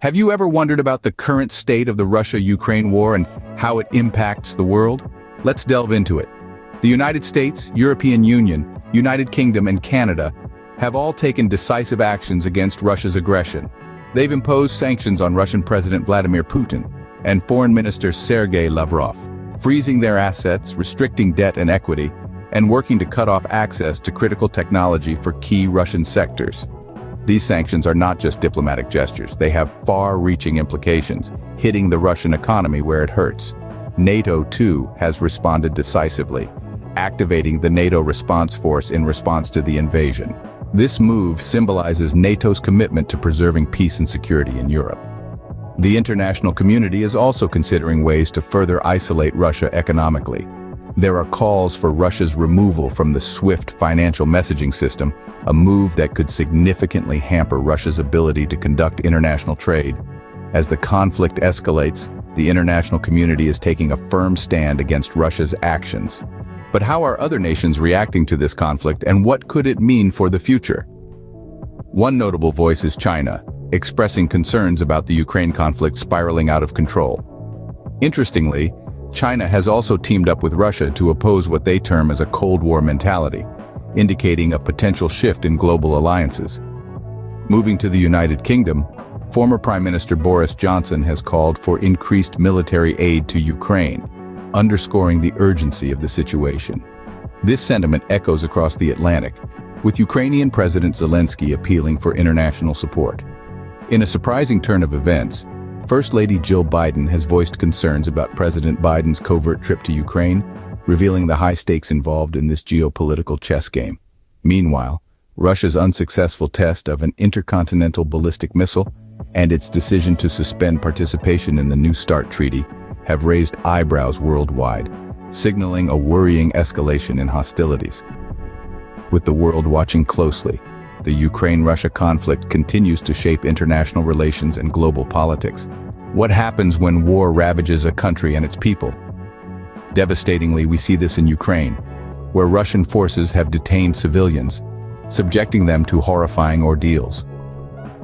Have you ever wondered about the current state of the Russia-Ukraine war and how it impacts the world? Let's delve into it. The United States, European Union, United Kingdom, and Canada have all taken decisive actions against Russia's aggression. They've imposed sanctions on Russian President Vladimir Putin and Foreign Minister Sergei Lavrov, freezing their assets, restricting debt and equity, and working to cut off access to critical technology for key Russian sectors. These sanctions are not just diplomatic gestures, they have far-reaching implications, hitting the Russian economy where it hurts. NATO, too, has responded decisively, activating the NATO response force in response to the invasion. This move symbolizes NATO's commitment to preserving peace and security in Europe. The international community is also considering ways to further isolate Russia economically. There are calls for Russia's removal from the SWIFT financial messaging system, a move that could significantly hamper Russia's ability to conduct international trade. As the conflict escalates, the international community is taking a firm stand against Russia's actions. But how are other nations reacting to this conflict, and what could it mean for the future? One notable voice is China, expressing concerns about the Ukraine conflict spiraling out of control. Interestingly, China has also teamed up with Russia to oppose what they term as a Cold War mentality, indicating a potential shift in global alliances. Moving to the United Kingdom, former Prime Minister Boris Johnson has called for increased military aid to Ukraine, underscoring the urgency of the situation. This sentiment echoes across the Atlantic, with Ukrainian President Zelensky appealing for international support. In a surprising turn of events, First Lady Jill Biden has voiced concerns about President Biden's covert trip to Ukraine, revealing the high stakes involved in this geopolitical chess game. Meanwhile, Russia's unsuccessful test of an intercontinental ballistic missile and its decision to suspend participation in the New START treaty have raised eyebrows worldwide, signaling a worrying escalation in hostilities. With the world watching closely, the Ukraine-Russia conflict continues to shape international relations and global politics. What happens when war ravages a country and its people? Devastatingly, we see this in Ukraine, where Russian forces have detained civilians, subjecting them to horrifying ordeals.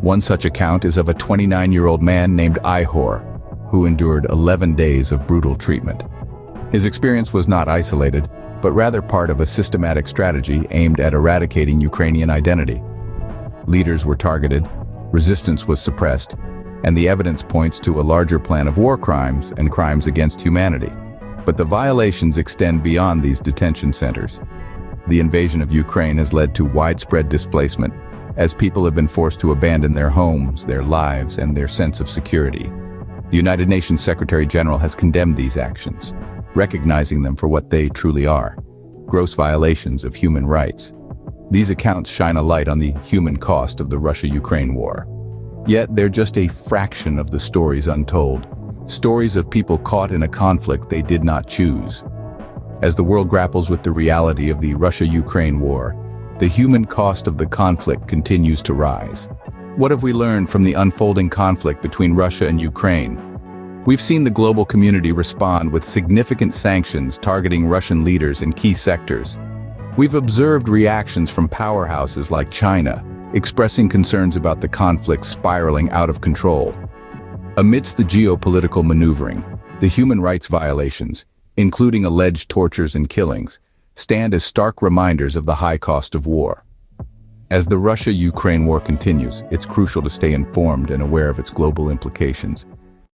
One such account is of a 29-year-old man named Ihor, who endured 11 days of brutal treatment. His experience was not isolated, but rather part of a systematic strategy aimed at eradicating Ukrainian identity. Leaders were targeted, resistance was suppressed, and the evidence points to a larger plan of war crimes and crimes against humanity. But the violations extend beyond these detention centers. The invasion of Ukraine has led to widespread displacement, as people have been forced to abandon their homes, their lives, and their sense of security. The United Nations Secretary General has condemned these actions, recognizing them for what they truly are: gross violations of human rights. These accounts shine a light on the human cost of the Russia-Ukraine war. Yet they're just a fraction of the stories untold, stories of people caught in a conflict they did not choose. As the world grapples with the reality of the Russia-Ukraine war, the human cost of the conflict continues to rise. What have we learned from the unfolding conflict between Russia and Ukraine? We've seen the global community respond with significant sanctions targeting Russian leaders in key sectors. We've observed reactions from powerhouses like China, expressing concerns about the conflict spiraling out of control. Amidst the geopolitical maneuvering, the human rights violations, including alleged tortures and killings, stand as stark reminders of the high cost of war. As the Russia-Ukraine war continues, it's crucial to stay informed and aware of its global implications.